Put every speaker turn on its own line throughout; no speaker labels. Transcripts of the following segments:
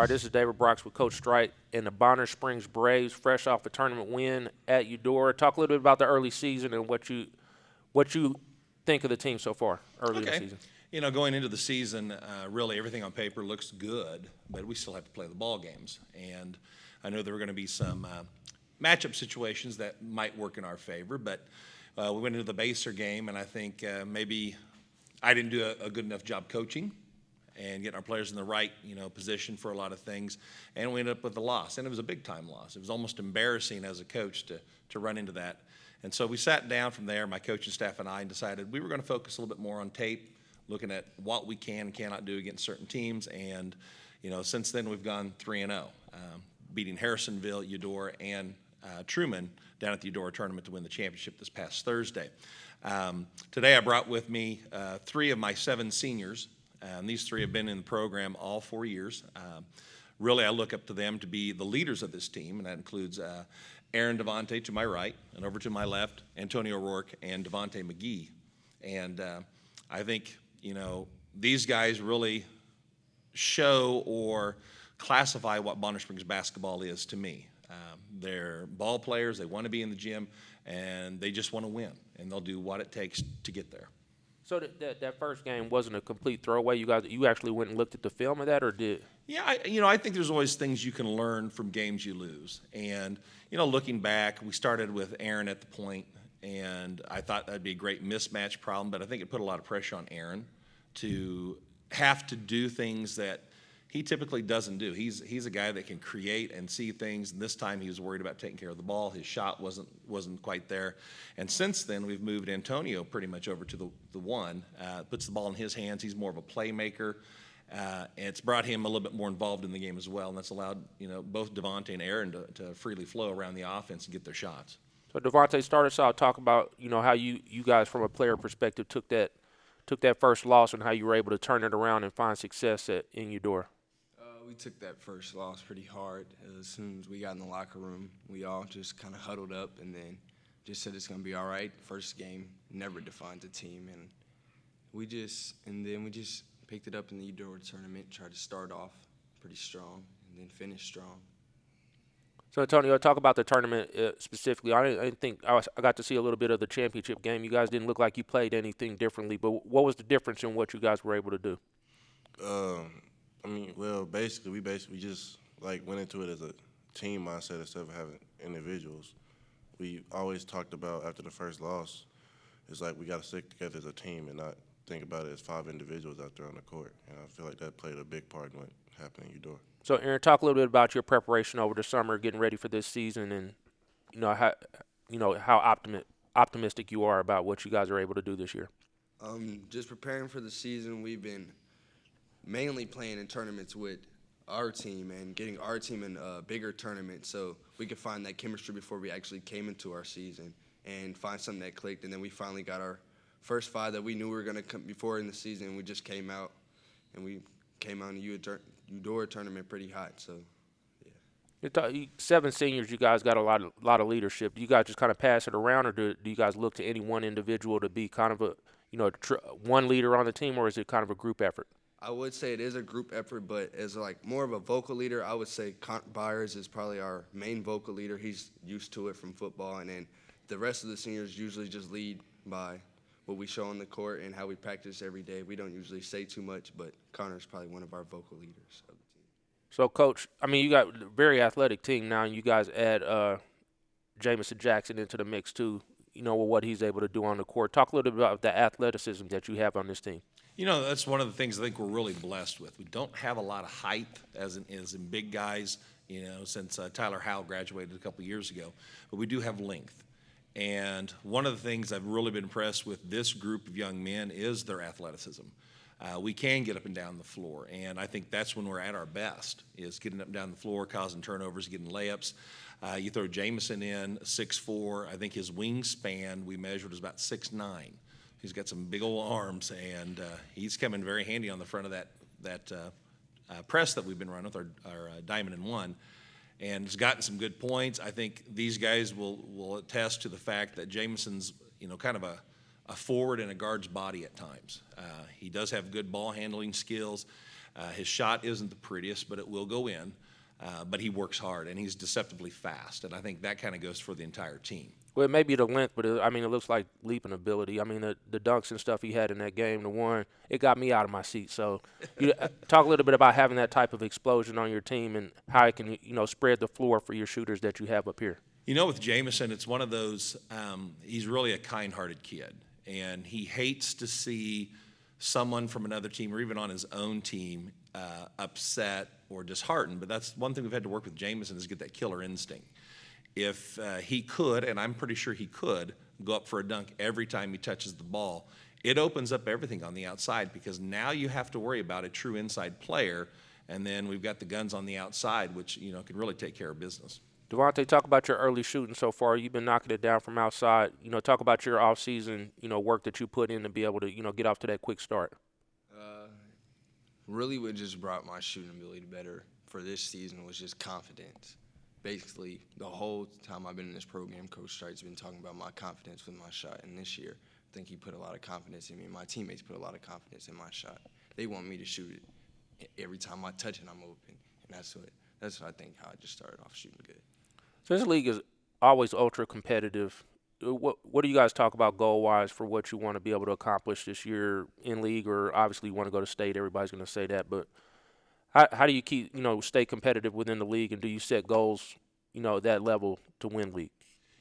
All right, this is David Brox with Coach Streit and the Bonner Springs Braves, fresh off a tournament win at Eudora. Talk a little bit about the early season and what you think of the team so far early in the season.
You know, going into the season, really everything on paper looks good, but we still have to play the ball games. And I know there were going to be some matchup situations that might work in our favor, but we went into the Baser game, and I think maybe I didn't do a good enough job coaching and getting our players in the right, position for a lot of things, and we ended up with a loss, and it was a big-time loss. It was almost embarrassing as a coach to run into that. And so we sat down from there, my coaching staff and I, and decided we were going to focus a little bit more on tape, looking at what we can and cannot do against certain teams. And, since then we've gone 3-0, beating Harrisonville, Eudora, and Truman down at the Eudora tournament to win the championship this past Thursday. Today I brought with me 3 of my 7 seniors. These 3 have been in the program all 4 years. Really, I look up to them to be the leaders of this team, and that includes Aaron Devontae to my right, and over to my left, Antonio Rourke and Devontae McGee. And I think, these guys really show or classify what Bonner Springs basketball is to me. They're ball players, they want to be in the gym, and they just want to win, and they'll do what it takes to get there.
So that first game wasn't a complete throwaway. You actually went and looked at the film of that, or did?
Yeah, I think there's always things you can learn from games you lose. And, looking back, we started with Aaron at the point, and I thought that'd be a great mismatch problem, but I think it put a lot of pressure on Aaron to have to do things that he typically doesn't do. He's a guy that can create and see things, and this time he was worried about taking care of the ball. His shot wasn't quite there. And since then, we've moved Antonio pretty much over to the one. Puts the ball in his hands. He's more of a playmaker. And it's brought him a little bit more involved in the game as well, and that's allowed both Devontae and Aaron to freely flow around the offense and get their shots.
So Devontae, start us out. Talk about how you guys from a player perspective took that first loss and how you were able to turn it around and find success in Eudora.
We took that first loss pretty hard. As soon as we got in the locker room, we all just kind of huddled up and then just said it's going to be all right. First game never defined the team, and we just picked it up in the Eudora tournament, tried to start off pretty strong and then finish strong.
So, Antonio, talk about the tournament specifically. I didn't think I got to see a little bit of the championship game. You guys didn't look like you played anything differently, but what was the difference in what you guys were able to do?
We just went into it as a team mindset instead of having individuals. We always talked about after the first loss, it's like we got to stick together as a team and not think about it as 5 individuals out there on the court. And I feel like that played a big part in what happened in Eudora.
So, Aaron, talk a little bit about your preparation over the summer, getting ready for this season, and how optimistic you are about what you guys are able to do this year.
Just preparing for the season, we've been mainly playing in tournaments with our team and getting our team in a bigger tournament so we could find that chemistry before we actually came into our season and find something that clicked. And then we finally got our first 5 that we knew we were going to come before in the season, and we just came out, and we came out in the Eudora tournament pretty hot. So, yeah.
7 seniors, you guys got a lot of leadership. Do you guys just kind of pass it around, or do you guys look to any one individual to be kind of one leader on the team, or is it kind of a group effort?
I would say it is a group effort, but as more of a vocal leader, I would say Byers is probably our main vocal leader. He's used to it from football, and then the rest of the seniors usually just lead by what we show on the court and how we practice every day. We don't usually say too much, but Connor's probably one of our vocal leaders of the team.
So, Coach, you got a very athletic team now, and you guys add Jamison Jackson into the mix too, with what he's able to do on the court. Talk a little bit about the athleticism that you have on this team.
That's one of the things I think we're really blessed with. We don't have a lot of height as in big guys, since Tyler Howell graduated a couple years ago. But we do have length. And one of the things I've really been impressed with this group of young men is their athleticism. We can get up and down the floor, and I think that's when we're at our best, is getting up and down the floor, causing turnovers, getting layups. You throw Jamison in, 6'4". I think his wingspan we measured was about 6'9". He's got some big old arms, and he's coming very handy on the front of that press that we've been running with our diamond and one, and has gotten some good points. I think these guys will attest to the fact that Jamison's kind of a forward and a guard's body at times. He does have good ball handling skills. His shot isn't the prettiest, but it will go in. But he works hard, and he's deceptively fast. And I think that kind of goes for the entire team.
Well, it may be the length, but I mean, it looks like leaping ability. I mean, the dunks and stuff he had in that game, the one, it got me out of my seat. So, you talk a little bit about having that type of explosion on your team and how it can, spread the floor for your shooters that you have up here.
With Jamison, it's one of those, he's really a kind-hearted kid, and he hates to see someone from another team or even on his own team upset or disheartened. But that's one thing we've had to work with Jamison is get that killer instinct. If he could, and I'm pretty sure he could, go up for a dunk every time he touches the ball, it opens up everything on the outside because now you have to worry about a true inside player, and then we've got the guns on the outside, which, can really take care of business.
Devontae, talk about your early shooting so far. You've been knocking it down from outside. Talk about your off-season, work that you put in to be able to, get off to that quick start.
Really what just brought my shooting ability better for this season was just confidence. Basically, the whole time I've been in this program, Coach Streit's been talking about my confidence with my shot. And this year, I think he put a lot of confidence in me. My teammates put a lot of confidence in my shot. They want me to shoot it every time I touch it, I'm open. And that's what I think how I just started off shooting good.
So this league is always ultra competitive. What do you guys talk about goal-wise for what you want to be able to accomplish this year in league, or obviously you want to go to state? Everybody's going to say that, but how do you keep stay competitive within the league, and do you set goals that level to win league?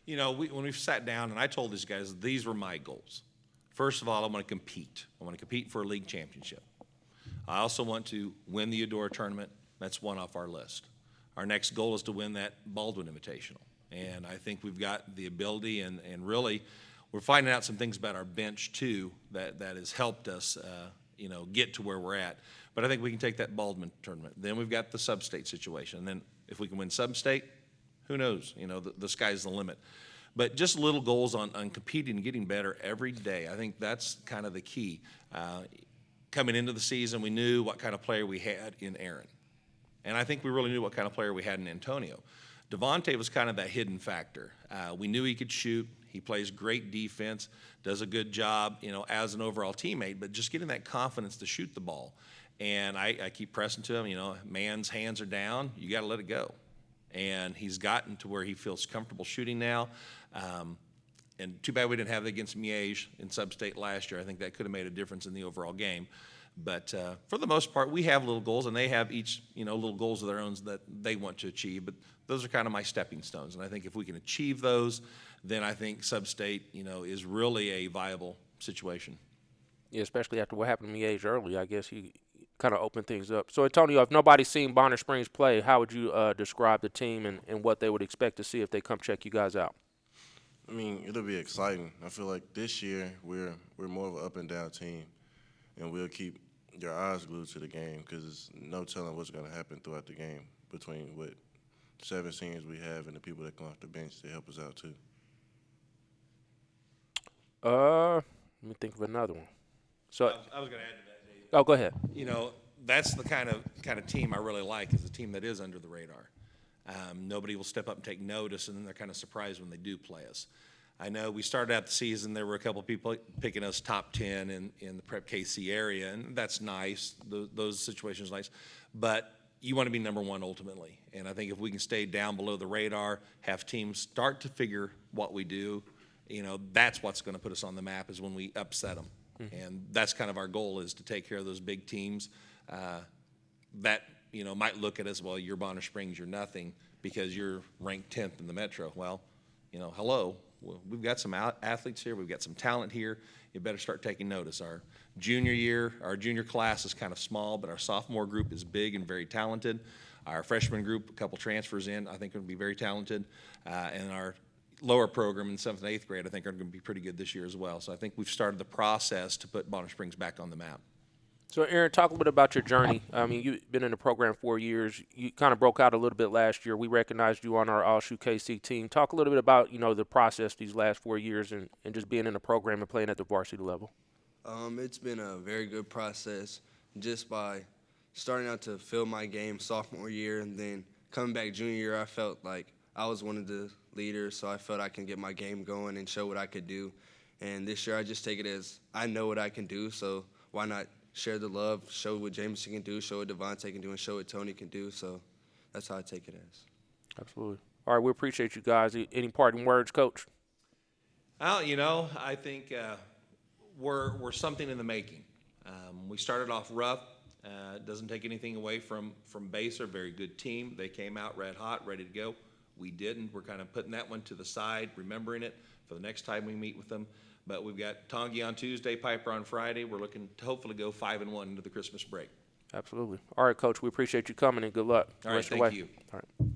When we've sat down and I told these guys these were my goals. First of all, I want to compete. I want to compete for a league championship. I also want to win the Eudora tournament. That's one off our list. Our next goal is to win that Baldwin Invitational. And I think we've got the ability, and really we're finding out some things about our bench too that has helped us get to where we're at. But I think we can take that Baldwin tournament. Then we've got the sub-state situation. And then if we can win sub-state, who knows? The sky's the limit. But just little goals on competing and getting better every day. I think that's kind of the key. Coming into the season, we knew what kind of player we had in Aaron. And I think we really knew what kind of player we had in Antonio. Devontae was kind of that hidden factor. We knew he could shoot. He plays great defense, does a good job, as an overall teammate, but just getting that confidence to shoot the ball. And I keep pressing to him, man's hands are down, you got to let it go. And he's gotten to where he feels comfortable shooting now. And too bad we didn't have it against Miege in sub-state last year. I think that could have made a difference in the overall game. But for the most part, we have little goals, and they have each, little goals of their own that they want to achieve. But those are kind of my stepping stones. And I think if we can achieve those, then I think sub-state, is really a viable situation.
Yeah, especially after what happened to Miege early, I guess he kind of opened things up. So, Antonio, if nobody's seen Bonner Springs play, how would you describe the team and what they would expect to see if they come check you guys out?
I mean, it'll be exciting. I feel like this year we're more of an up-and-down team, and we'll keep your eyes glued to the game because there's no telling what's going to happen throughout the game between what 7 seniors we have and the people that come off the bench to help us out too.
Let me think of another one. So
I was going to add to that, Dave.
Oh, go ahead.
That's the kind of team I really like, is a team that is under the radar. Nobody will step up and take notice, and then they're kind of surprised when they do play us. I know we started out the season, there were a couple of people picking us top 10 in the Prep KC area, and that's nice. Those situations are nice. But you want to be number one ultimately. And I think if we can stay down below the radar, have teams start to figure what we do, that's what's going to put us on the map is when we upset them. Mm-hmm. And that's kind of our goal, is to take care of those big teams that, might look at us, well, you're Bonner Springs, you're nothing because you're ranked 10th in the Metro. Well, hello. Well, we've got some athletes here. We've got some talent here. You better start taking notice. Our junior class is kind of small, but our sophomore group is big and very talented. Our freshman group, a couple transfers in, I think are going to be very talented. And our lower program in 7th and 8th grade, I think are going to be pretty good this year as well. So I think we've started the process to put Bonner Springs back on the map.
So, Aaron, talk a little bit about your journey. I mean, you've been in the program 4 years. You kind of broke out a little bit last year. We recognized you on our SHUKC team. Talk a little bit about, the process these last 4 years and just being in the program and playing at the varsity level.
It's been a very good process just by starting out to fill my game sophomore year, and then coming back junior year, I felt like I was one of the leaders, so I felt I can get my game going and show what I could do. And this year I just take it as I know what I can do, so why not share the love, show what Jameson can do, show what Devontae can do, and show what Tony can do. So that's how I take it as.
Absolutely. All right, we appreciate you guys. Any parting words, Coach?
Well, I think we're something in the making. We started off rough. It doesn't take anything away from Baser, very good team. They came out red hot, ready to go. We didn't. We're kind of putting that one to the side, remembering it for the next time we meet with them. But we've got Tongi on Tuesday, Piper on Friday. We're looking to hopefully go 5-1 into the Christmas break.
Absolutely. All right, Coach, we appreciate you coming and good luck.
All right, thank you.
All right.